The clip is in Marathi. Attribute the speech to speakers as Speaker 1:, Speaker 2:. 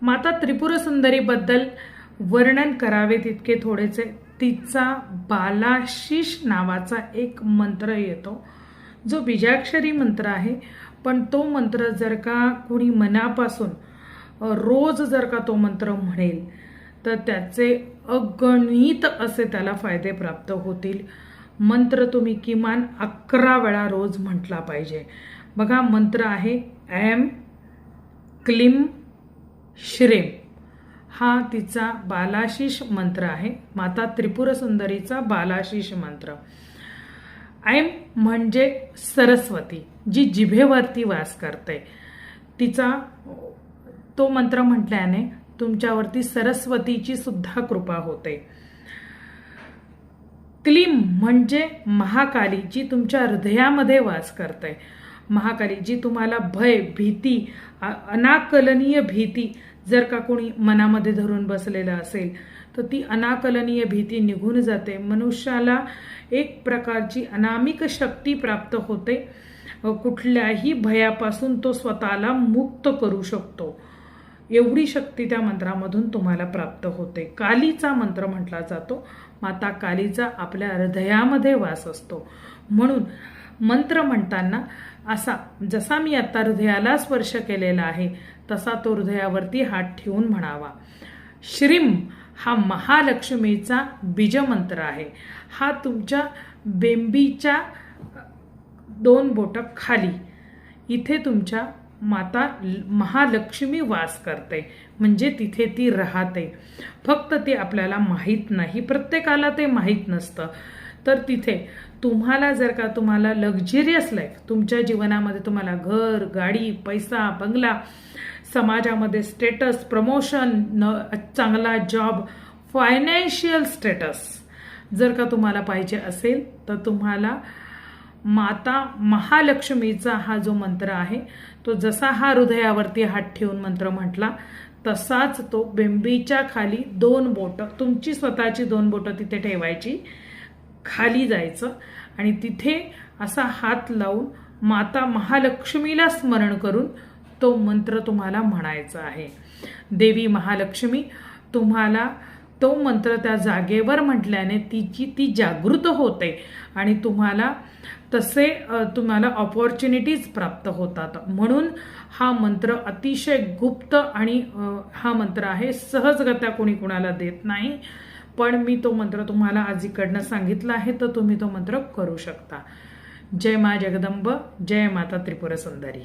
Speaker 1: माता त्रिपुर सुंदरीबद्दल वर्णन करावे तितके थोडेसे. तिचा बालाशीष नावाचा एक मंत्र येतो जो बीजाक्षरी मंत्र आहे, पण तो मंत्र जर का कुणी मनापासून रोज जर का तो मंत्र म्हणेल तर त्याचे अगणित असे त्याला फायदे प्राप्त होतील. मंत्र तुम्ही किमान 11 वेळा रोज म्हटला पाहिजे. बघा, मंत्र आहे ऐं क्लीं श्रीं. हा तिचा बालाशीष मंत्र आहे, माता त्रिपुर सुंदरीचा बालाशीष मंत्र. ऐं म्हणजे सरस्वती, जी जिभेवरती वास करते. तिचा तो मंत्र म्हटल्याने तुमच्यावरती सरस्वतीची सुद्धा कृपा होते. क्लीं म्हणजे महाकाली, जी तुमच्या हृदयामध्ये वास करते. महाकाली, जी तुम्हाला भय, भीती, अनाकलनीय भीती जर का कोणी मनामध्ये धरून बसलेलं असेल तर ती अनाकलनीय भीती निघून जाते. मनुष्याला एक प्रकारची अनामिक शक्ती प्राप्त होते. कुठल्याही भयापासून तो स्वतःला मुक्त करू शकतो. एवढी शक्ती त्या मंत्रामधून तुम्हाला प्राप्त होते. कालीचा मंत्र म्हटला जातो. माता कालीचा आपल्या हृदयामध्ये वास असतो. म्हणून मंत्र म्हणताना असा, जसा मी आता हृदयाला स्पर्श केलेला आहे तसा तो हृदयावरती हात ठेवून म्हणावा. श्रीं हा महालक्ष्मीचा बीजमंत्र आहे. हा तुमच्या बेंबीच्या 2 बोट खाली इथे तुमच्या माता महालक्ष्मी वास करते, म्हणजे तिथे ती राहते. फक्त ते आपल्याला माहीत नाही, प्रत्येकाला ते माहीत नसतं. तर तिथे तुम्हाला जर का तुम्हाला लक्झरियस लाईफ, तुमच्या जीवनामध्ये तुम्हाला घर, गाडी, पैसा, बंगला, समाजामध्ये स्टेटस, प्रमोशन, चांगला जॉब, फायनान्शियल स्टेटस जर का तुम्हाला पाहिजे असेल तर तुम्हाला माता महालक्ष्मीचा हा जो मंत्र आहे तो जसा हा हृदयावरती हात ठेवून मंत्र म्हटला तसाच तो बेंबीच्या खाली 2 बोट, तुमची स्वतःची 2 बोट तिथे ठेवायची, खाली जायचं आणि तिथे असा हात लावून माता महालक्ष्मीला स्मरण करून तो मंत्र तुम्हाला म्हणायचा आहे. देवी महालक्ष्मी तुम्हाला तो मंत्र त्या जागेवर म्हटल्याने ती जागृत होते आणि तुम्हाला तुम्हाला ऑपॉर्च्युनिटीज प्राप्त होतात. म्हणून हा मंत्र अतिशय गुप्त आणि हा मंत्र आहे, सहजगत्या कोणी कुणाला देत नाही. पण मी तो मंत्र तुम्हाला आज इकडनं सांगितला आहे तर तुम्ही तो मंत्र करू शकता. जय मा जगदंब, जय माता त्रिपुर सुंदरी.